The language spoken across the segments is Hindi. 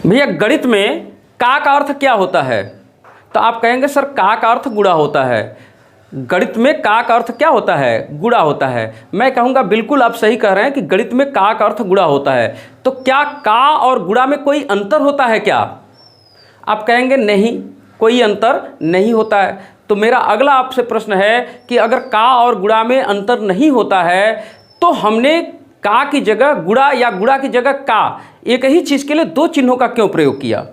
भैया गणित में का अर्थ क्या होता है? तो आप कहेंगे सर का अर्थ गुणा होता है। गणित में का अर्थ क्या होता है? गुणा होता है। मैं कहूँगा बिल्कुल आप सही कह रहे हैं कि गणित में का अर्थ गुणा होता है। तो क्या का और गुणा में कोई अंतर होता है क्या? आप कहेंगे नहीं, कोई अंतर नहीं होता है। तो मेरा अगला आपसे प्रश्न है कि अगर का और गुणा में अंतर नहीं होता है तो हमने का की जगह गुणा या गुणा की जगह का, एक ही चीज़ के लिए दो चिन्हों का क्यों प्रयोग किया?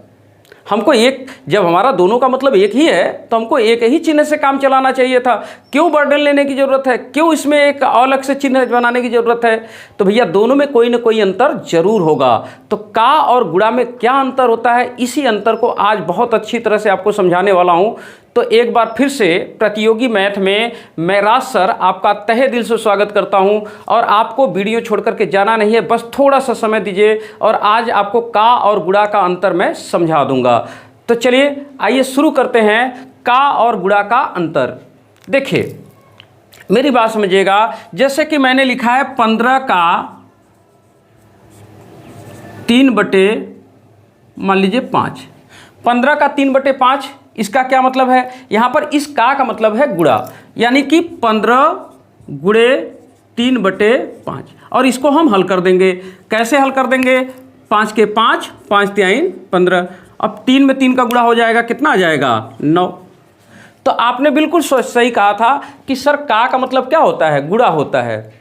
हमको एक, जब हमारा दोनों का मतलब एक ही है तो हमको एक ही चिन्ह से काम चलाना चाहिए था। क्यों बर्डन लेने की ज़रूरत है? क्यों इसमें एक अलग से चिन्ह बनाने की ज़रूरत है? तो भैया दोनों में कोई ना कोई अंतर जरूर होगा। तो का और गुणा में क्या अंतर होता है, इसी अंतर को आज बहुत अच्छी तरह से आपको समझाने वाला हूँ। तो एक बार फिर से प्रतियोगी मैथ में मैं राज सर आपका तहे दिल से स्वागत करता हूं। और आपको वीडियो छोड़ करके जाना नहीं है, बस थोड़ा सा समय दीजिए और आज आपको का और गुणा का अंतर मैं समझा दूंगा। तो चलिए आइए शुरू करते हैं का और गुणा का अंतर। देखिए मेरी बात समझिएगा, जैसे कि मैंने लिखा है 15 का 3/, मान लीजिए 5। 15 का 3/5, इसका क्या मतलब है? यहाँ पर इस का मतलब है गुणा, यानी कि 15 गुणे 3/5। और इसको हम हल कर देंगे। कैसे हल कर देंगे? 5 के 5, 5 3 15। अब 3 में 3 का गुणा हो जाएगा, कितना आ जाएगा? 9। तो आपने बिल्कुल सही कहा था कि सर का मतलब क्या होता है? गुणा होता है।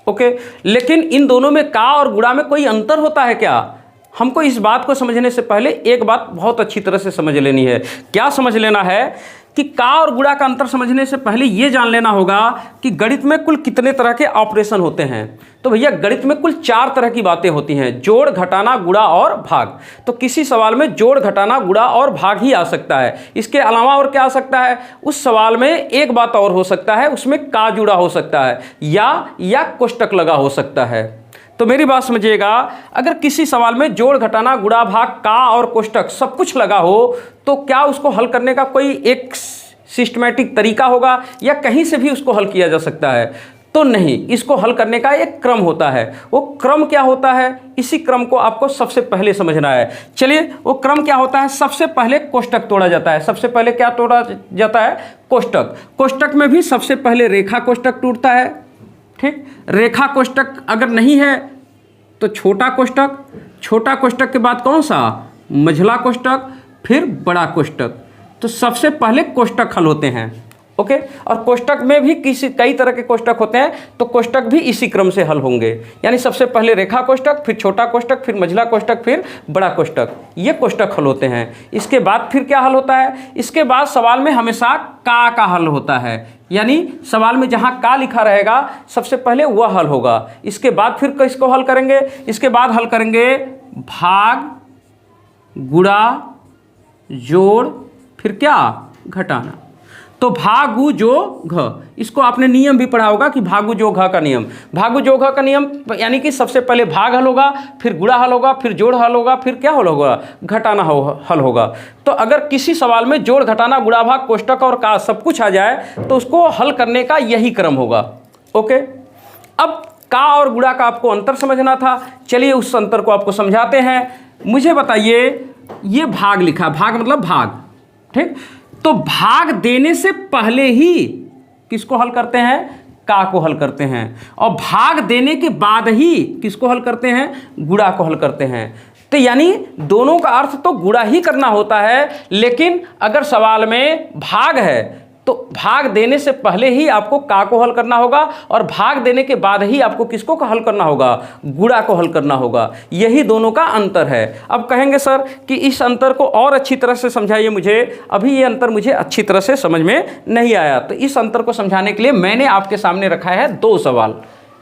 ओके, लेकिन इन दोनों में का और गुणा में कोई अंतर होता है क्या? हमको इस बात को समझने से पहले एक बात बहुत अच्छी तरह से समझ लेनी है। क्या समझ लेना है? कि का और गुणा का अंतर समझने से पहले ये जान लेना होगा कि गणित में कुल कितने तरह के ऑपरेशन होते हैं। तो भैया गणित में कुल 4 तरह की बातें होती हैं, जोड़, घटाना, गुणा और भाग। तो किसी सवाल में जोड़, घटाना, गुणा और भाग ही आ सकता है। इसके अलावा और क्या आ सकता है? उस सवाल में एक बात और हो सकता है, उसमें का जुड़ा हो सकता है या कोष्टक लगा हो सकता है। तो मेरी बात समझिएगा, अगर किसी सवाल में जोड़, घटाना, गुणा, भाग, का और कोष्टक सब कुछ लगा हो तो क्या उसको हल करने का कोई एक सिस्टमैटिक तरीका होगा या कहीं से भी उसको हल किया जा सकता है? तो नहीं, इसको हल करने का एक क्रम होता है। वो क्रम क्या होता है? इसी क्रम को आपको सबसे पहले समझना है। चलिए वो क्रम क्या होता है? सबसे पहले कोष्टक तोड़ा जाता है। सबसे पहले क्या तोड़ा जाता है? कोष्टक। कोष्टक में भी सबसे पहले रेखा कोष्टक टूटता है। ठीक, रेखा कोष्टक अगर नहीं है तो छोटा कोष्टक, छोटा कोष्टक के बाद कौन सा? मझला कोष्टक, फिर बड़ा कोष्टक। तो सबसे पहले कोष्टक हल होते हैं। ओके, और कोष्टक में भी कई तरह के कोष्टक होते हैं, तो कोष्टक भी इसी क्रम से हल होंगे। यानी सबसे पहले रेखा कोष्टक, फिर छोटा कोष्टक, फिर मझला कोष्टक, फिर बड़ा कोष्टक, ये कोष्टक हल होते हैं। इसके बाद फिर क्या हल होता है? इसके बाद सवाल में हमेशा का हल होता है। यानी सवाल में जहाँ का लिखा रहेगा सबसे पहले वह हल होगा। इसके बाद फिर किसको हल करेंगे? इसके बाद हल करेंगे भाग, गुणा, जोड़, फिर क्या? घटाना। तो भागु जो घ, इसको आपने नियम भी पढ़ा होगा कि भागु जो घ का नियम। भागु जो घ का नियम यानी कि सबसे पहले भाग हल होगा, फिर गुणा हल होगा, फिर जोड़ हल होगा, फिर क्या हल होगा? घटाना हल होगा। तो अगर किसी सवाल में जोड़, घटाना, गुणा, भाग, कोष्टक और का सब कुछ आ जाए तो उसको हल करने का यही क्रम होगा। ओके, अब का और गुणा का आपको अंतर समझना था। चलिए उस अंतर को आपको समझाते हैं। मुझे बताइए, ये भाग लिखा, भाग मतलब भाग, ठीक। तो भाग देने से पहले ही किसको हल करते हैं? का को हल करते हैं। और भाग देने के बाद ही किसको हल करते हैं? गुणा को हल करते हैं। तो यानी दोनों का अर्थ तो गुणा ही करना होता है, लेकिन अगर सवाल में भाग है तो भाग देने से पहले ही आपको का को हल करना होगा और भाग देने के बाद ही आपको किसको हल करना होगा? गुणा को हल करना होगा। यही दोनों का अंतर है। अब कहेंगे सर कि इस अंतर को और अच्छी तरह से समझाइए मुझे, अभी ये अंतर मुझे अच्छी तरह से समझ में नहीं आया। तो इस अंतर को समझाने के लिए मैंने आपके सामने रखा है 2 सवाल,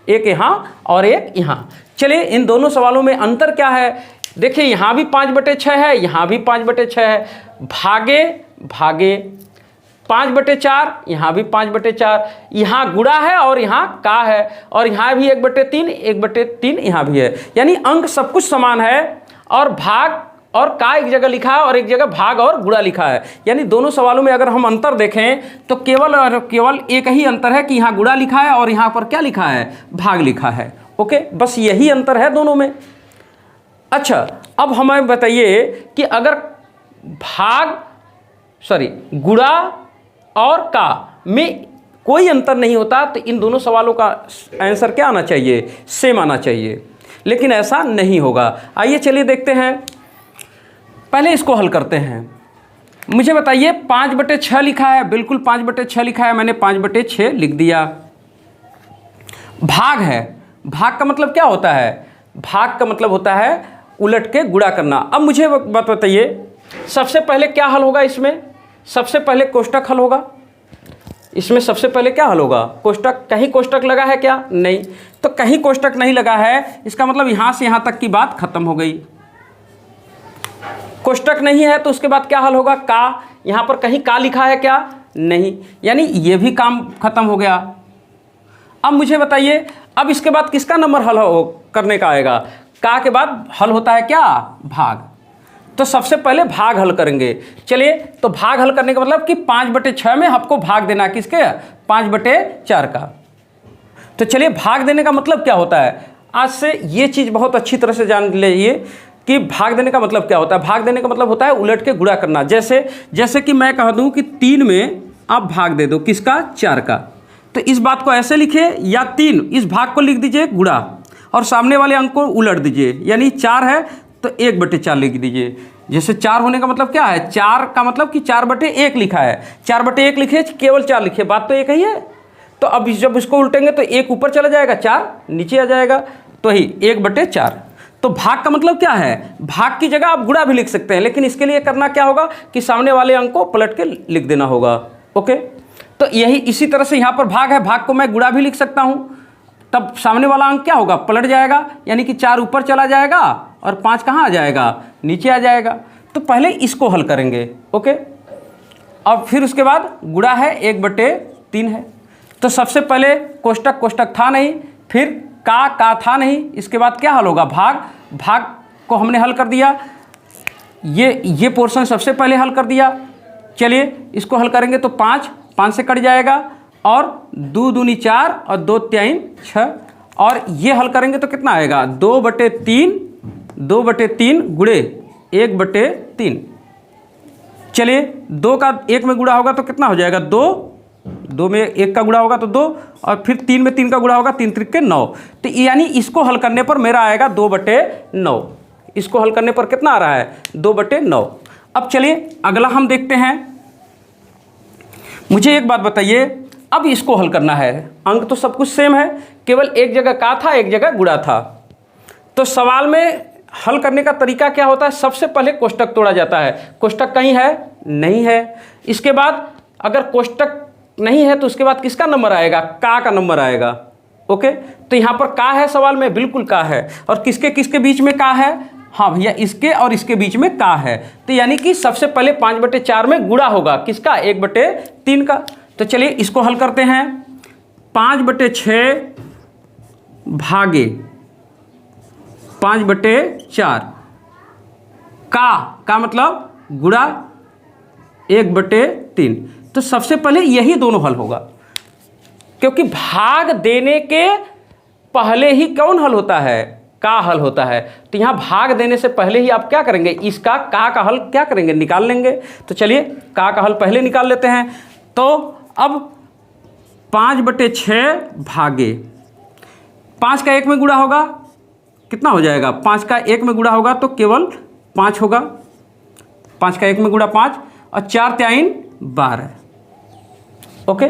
एक यहाँ और एक यहाँ। चलिए इन दोनों सवालों में अंतर क्या है? देखिए यहाँ भी 5/6 है, यहाँ भी 5/6 है। भागे भागे 5/4, यहाँ भी 5/4, यहाँ गुणा है और यहाँ का है, और यहाँ भी 1/3, 1/3 यहाँ भी है। यानी अंक सब कुछ समान है और भाग और का एक जगह लिखा है और एक जगह भाग और गुणा लिखा है। यानी दोनों सवालों में अगर हम अंतर देखें तो केवल और केवल एक ही अंतर है कि यहाँ गुणा लिखा है और यहाँ पर क्या लिखा है? भाग लिखा है। ओके, बस यही अंतर है दोनों में। अच्छा, अब हमें बताइए कि अगर गुणा और का में कोई अंतर नहीं होता तो इन दोनों सवालों का आंसर क्या आना चाहिए, सेम आना चाहिए, लेकिन ऐसा नहीं होगा। आइए चलिए देखते हैं, पहले इसको हल करते हैं। मुझे बताइए 5/6 लिखा है, बिल्कुल 5/6 लिखा है, मैंने 5/6 लिख दिया। भाग है, भाग का मतलब क्या होता है, भाग का मतलब होता है उलट के गुणा करना। अब मुझे बात बताइए, सबसे पहले क्या हल होगा इसमें, सबसे पहले कोष्टक हल होगा इसमें, सबसे पहले क्या हल होगा, कोष्टक। कहीं कोष्टक लगा है क्या, नहीं, तो कहीं कोष्टक नहीं लगा है, इसका मतलब यहां से यहां तक की बात खत्म हो गई। कोष्टक नहीं है तो उसके बाद क्या हल होगा, का। यहां पर कहीं का लिखा है क्या, नहीं, यानी ये भी काम खत्म हो गया। अब मुझे बताइए, अब इसके बाद किसका नंबर हल करने का आएगा, का के बाद हल होता है क्या, भाग। तो सबसे पहले भाग हल करेंगे। चलिए, तो भाग हल करने का मतलब कि 5/6 में आपको भाग देना किसके, 5/4 का। तो चलिए, भाग देने का मतलब क्या होता है, आज से ये चीज़ बहुत अच्छी तरह से जान लीजिए कि भाग देने का मतलब क्या होता है। भाग देने का मतलब होता है उलट के गुणा करना। जैसे कि मैं कह दूं कि 3 में आप भाग दे दो किसका, 4 का, तो इस बात को ऐसे लिखे, या 3 इस भाग को लिख दीजिए गुणा और सामने वाले अंक को उलट दीजिए, यानी 4 है तो 1/4 लिख दीजिए। जैसे 4 होने का मतलब क्या है, 4 का मतलब कि 4/1 लिखा है, 4/1 लिखे, केवल 4 लिखे, बात तो एक ही है। तो अब जब इसको उल्टेंगे तो 1 ऊपर चला जाएगा, 4 नीचे आ जाएगा, तो ही 1/4। तो भाग का मतलब क्या है, भाग की जगह आप गुणा भी लिख सकते हैं, लेकिन इसके लिए करना क्या होगा कि सामने वाले अंक को पलट के लिख देना होगा। ओके, तो यही इसी तरह से यहाँ पर भाग है, भाग को मैं गुणा भी लिख सकता हूँ, तब सामने वाला अंक क्या होगा, पलट जाएगा, यानी कि 4 ऊपर चला जाएगा और 5 कहाँ आ जाएगा, नीचे आ जाएगा। तो पहले इसको हल करेंगे। ओके, अब फिर उसके बाद गुणा है, 1/3 है, तो सबसे पहले कोष्टक था नहीं, फिर का था नहीं, इसके बाद क्या हल होगा, भाग को हमने हल कर दिया, ये पोर्शन सबसे पहले हल कर दिया। चलिए, इसको हल करेंगे तो 5 से कट जाएगा, और 2 दूनी 4 और 2 3 6, और ये हल करेंगे तो कितना आएगा, 2/3 गुणे 1/3। चलिए, 2 का 1 में गुणा होगा तो कितना हो जाएगा, 2 में 1 का गुणा होगा तो 2, और फिर 3 में 3 का गुणा होगा, 3 त्रिक 9। तो यानी इसको हल करने पर मेरा आएगा 2/9। इसको हल करने पर कितना आ रहा है, 2/9। अब चलिए अगला हम देखते हैं। मुझे एक बात बताइए, अब इसको हल करना है, अंक तो सब कुछ सेम है, केवल एक जगह का था, एक जगह गुणा था। तो सवाल में हल करने का तरीका क्या होता है, सबसे पहले कोष्टक तोड़ा जाता है। कोष्टक कहीं है, नहीं है। इसके बाद अगर कोष्टक नहीं है तो उसके बाद किसका नंबर आएगा, का नंबर आएगा। ओके, तो यहाँ पर का है सवाल में, बिल्कुल का है, और किसके किसके बीच में का है, हाँ भैया, इसके और इसके बीच में का है। तो यानी कि सबसे पहले 5/4 में गुणा होगा किसका, 1/3 का। तो चलिए इसको हल करते हैं। 5/6 भागे 5/4, का मतलब गुणा 1/3। तो सबसे पहले यही दोनों हल होगा, क्योंकि भाग देने के पहले ही कौन हल होता है, का हल होता है। तो यहाँ भाग देने से पहले ही आप क्या करेंगे, इसका का हल क्या करेंगे, निकाल लेंगे। तो चलिए का हल पहले निकाल लेते हैं। तो अब 5/6 भागे 5 का 1 में गुणा होगा, कितना हो जाएगा, 5 का 1 में गुणा होगा तो केवल 5 होगा, 5 का 1 में गुणा 5, और 4 3 12। ओके,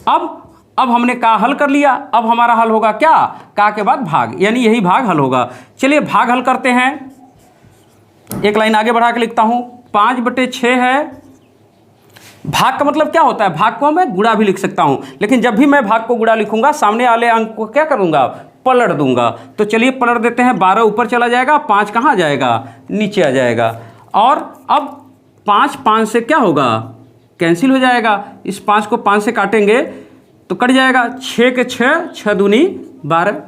अब हमने का हल कर लिया, अब हमारा हल होगा क्या, का के बाद भाग, यानी यही भाग हल होगा। चलिए भाग हल करते हैं, एक लाइन आगे बढ़ा के लिखता हूं। 5/6 है, भाग का मतलब क्या होता है, भाग को मैं गुणा भी लिख सकता हूं, लेकिन जब भी मैं भाग को गुणा लिखूंगा सामने वाले अंक को क्या करूंगा, पलट दूंगा। तो चलिए पलट देते हैं, 12 ऊपर चला जाएगा, 5 कहाँ आ जाएगा, नीचे आ जाएगा। और अब 5 से क्या होगा, कैंसिल हो जाएगा, इस 5 को 5 से काटेंगे तो कट जाएगा, 6 के 6 दूनी 12,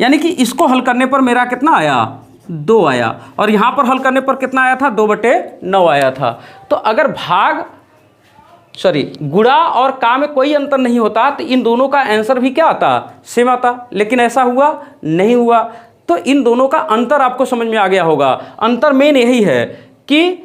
यानी कि इसको हल करने पर मेरा कितना आया, 2 आया, और यहाँ पर हल करने पर कितना आया था, 2/9 आया था। तो अगर गुणा और का में कोई अंतर नहीं होता तो इन दोनों का आंसर भी क्या आता, सेम आता, लेकिन ऐसा हुआ नहीं हुआ। तो इन दोनों का अंतर आपको समझ में आ गया होगा। अंतर मेन यही है कि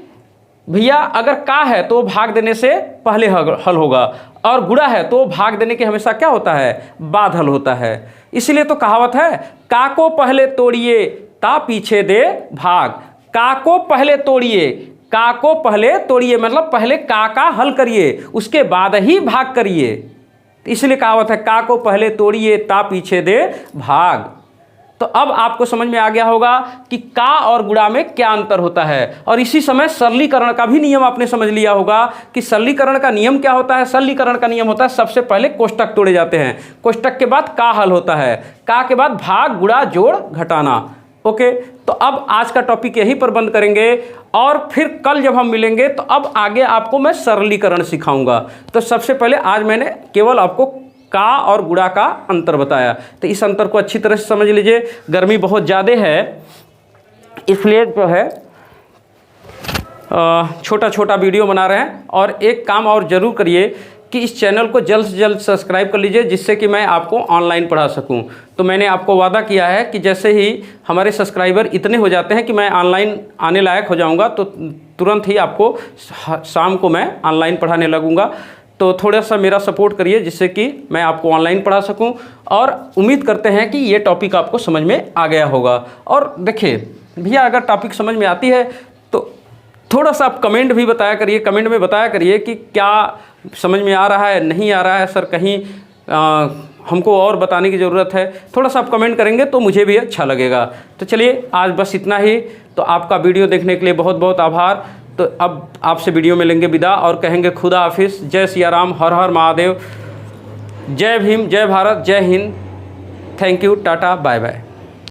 भैया अगर का है तो भाग देने से पहले हल होगा, और गुणा है तो भाग देने के हमेशा क्या होता है, बाद हल होता है। इसलिए तो कहावत है, का को पहले तोड़िए ता पीछे दे भाग। का को पहले तोड़िए, का को पहले तोड़िए मतलब पहले का हल करिए, उसके बाद ही भाग करिए। तो इसलिए कहावत है, का को पहले तोड़िए ता पीछे दे भाग। तो अब आपको समझ में आ गया होगा कि का और गुणा में क्या अंतर होता है। और इसी समय सरलीकरण का भी नियम आपने समझ लिया होगा कि सरलीकरण का नियम क्या होता है। सरलीकरण का नियम होता है, सबसे पहले कोष्टक तोड़े जाते हैं, कोष्टक के बाद का हल होता है, का के बाद भाग गुणा जोड़ घटाना। ओके, तो अब आज का टॉपिक यहीं पर बंद करेंगे, और फिर कल जब हम मिलेंगे तो अब आगे आपको मैं सरलीकरण सिखाऊंगा। तो सबसे पहले आज मैंने केवल आपको का और गुणा का अंतर बताया, तो इस अंतर को अच्छी तरह से समझ लीजिए। गर्मी बहुत ज़्यादा है, इसलिए जो है छोटा छोटा वीडियो बना रहे हैं। और एक काम और ज़रूर करिए कि इस चैनल को जल्द से जल्द सब्सक्राइब कर लीजिए, जिससे कि मैं आपको ऑनलाइन पढ़ा सकूं। तो मैंने आपको वादा किया है कि जैसे ही हमारे सब्सक्राइबर इतने हो जाते हैं कि मैं ऑनलाइन आने लायक हो जाऊंगा, तो तुरंत ही आपको शाम को मैं ऑनलाइन पढ़ाने लगूंगा। तो थोड़ा सा मेरा सपोर्ट करिए, जिससे कि मैं आपको ऑनलाइन पढ़ा सकूं। और उम्मीद करते हैं कि ये टॉपिक आपको समझ में आ गया होगा। और देखिए भैया, अगर टॉपिक समझ में आती है तो थोड़ा सा आप कमेंट भी बताया करिए, कमेंट में बताया करिए कि क्या समझ में आ रहा है, नहीं आ रहा है सर, कहीं हमको और बताने की ज़रूरत है। थोड़ा सा आप कमेंट करेंगे तो मुझे भी अच्छा लगेगा। तो चलिए आज बस इतना ही। तो आपका वीडियो देखने के लिए बहुत बहुत आभार। तो अब आपसे वीडियो में लेंगे विदा और कहेंगे खुदा हाफिज़। जय सिया राम, हर हर महादेव, जय भीम, जय भारत, जय Hind. Thank you, tata, bye bye.